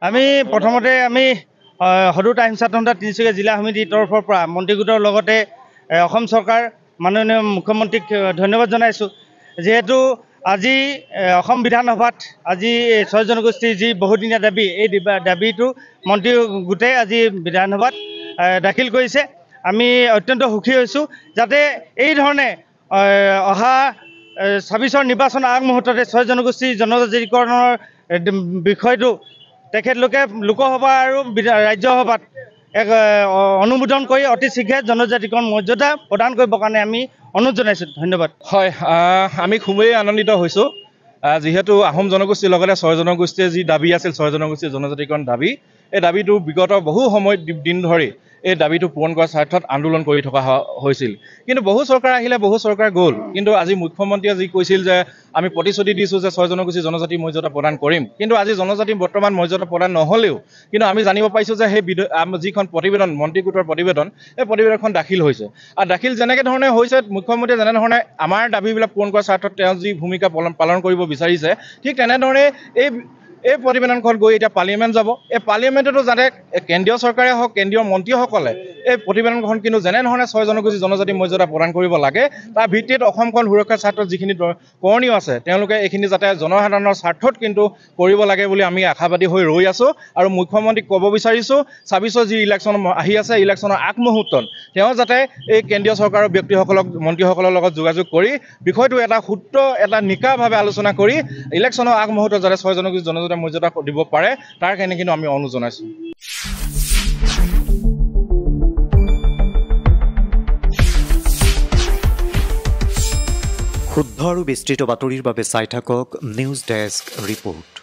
আমি প্ৰথমতে আমি সদৌ টাইমছ স্বাধীনতা তিনিচুকীয়া জিলা সমিতিৰ তৰফৰ পৰা মন্ত্ৰীগোটৰ লগতে অসম চৰকাৰ মাননীয় মুখ্যমন্ত্ৰীক ধন্যবাদ জনাইছোঁ। যিহেতু আজি অসম বিধানসভাত আজি 6 জনগোষ্ঠীৰ যি বহুদিনীয়া দাবী, এই দাবীটো মন্ত্ৰী গোটে আজি বিধানসভাত দাখিল কৰিছে। আমি অত্যন্ত সুখী হৈছোঁ যাতে এই ধৰণে অহা 26ৰ নিৰ্বাচনৰ আগমুহূৰ্ততে 6 জনগোষ্ঠীৰ জনজাতিকৰণৰ বিষয়টো তেখেতলোকে লোকসভা আৰু ৰাজ্যসভাত এক অনুমোদন কৰি অতি শীঘ্ৰে জনজাতিকৰণ মৰ্যাদা প্ৰদান কৰিবৰ কাৰণে আমি অনুৰোধ জনাইছোঁ। ধন্যবাদ। হয়, আমি খুবেই আনন্দিত হৈছোঁ যিহেতু আহোম জনগোষ্ঠীৰ লগতে 6 জনগোষ্ঠীৰ যি দাবী আছিল 6 জনগোষ্ঠীৰ জনজাতিকৰণ দাবী, এই দাবীটো বিগত বহু সময় দিন ধৰি এই দাবীটো পূৰণ কৰাৰ স্বাৰ্থত আন্দোলন কৰি থকা হৈছিল। কিন্তু বহু চৰকাৰ আহিলে, বহু চৰকাৰ গ'ল, কিন্তু আজি মুখ্যমন্ত্ৰীয়ে যি কৈছিল যে আমি প্ৰতিশ্ৰুতি দিছোঁ যে 6 জনগোষ্ঠী জনজাতি মৰ্যাদা প্ৰদান কৰিম, কিন্তু আজি জনজাতি বৰ্তমান মৰ্যাদা প্ৰদান নহ'লেও কিন্তু আমি জানিব পাৰিছোঁ যে সেই যিখন প্ৰতিবেদন মন্ত্ৰী গোটৰ প্ৰতিবেদন, এই প্ৰতিবেদনখন দাখিল হৈছে। আৰু দাখিল যেনেকৈ ধৰণে হৈছে, মুখ্যমন্ত্ৰীয়ে যেনেধৰণে আমাৰ দাবীবিলাক পূৰণ কৰাৰ স্বাৰ্থত তেওঁ যি ভূমিকা পালন কৰিব বিচাৰিছে, ঠিক তেনেধৰণে এই প্ৰতিবেদনখন গৈ এতিয়া পাৰ্লিয়ামেণ্ট যাব। এই পাৰ্লিয়ামেণ্টতো যাতে কেন্দ্ৰীয় চৰকাৰে হওক, কেন্দ্ৰীয় মন্ত্ৰীসকলে এই প্ৰতিবেদনখন কিন্তু যেনেধৰণে 6 জনগোষ্ঠী জনজাতি মৰ্যাদা প্ৰদান কৰিব লাগে, তাৰ ভিত্তিত অসমখন সুৰক্ষাৰ স্বাৰ্থত যিখিনি কৰণীয় আছে তেওঁলোকে এইখিনি যাতে জনসাধাৰণৰ স্বাৰ্থত কিন্তু কৰিব লাগে বুলি আমি আশাবাদী হৈ ৰৈ আছোঁ। আৰু মুখ্যমন্ত্ৰীক ক'ব বিচাৰিছোঁ 26ৰ যি ইলেকশ্যন আহি আছে, ইলেকশ্যনৰ আগমুহূৰ্তত তেওঁ যাতে এই কেন্দ্ৰীয় চৰকাৰৰ ব্যক্তিসকলক, মন্ত্ৰীসকলৰ লগত যোগাযোগ কৰি বিষয়টো এটা নিকাভাৱে আলোচনা কৰি ইলেকশ্যনৰ আগমুহূৰ্তত যাতে 6 জনগোষ্ঠী জনজাতি মৰ্যাদা দিব পাৰে, তাৰ কাৰণে কিন্তু আমি অনুৰোধ জনাইছোঁ। শুদ্ধ আৰু বিস্তৃত বাতৰিৰ বাবে চাই থাকক নিউজ ডেস্ক ৰিপৰ্ট।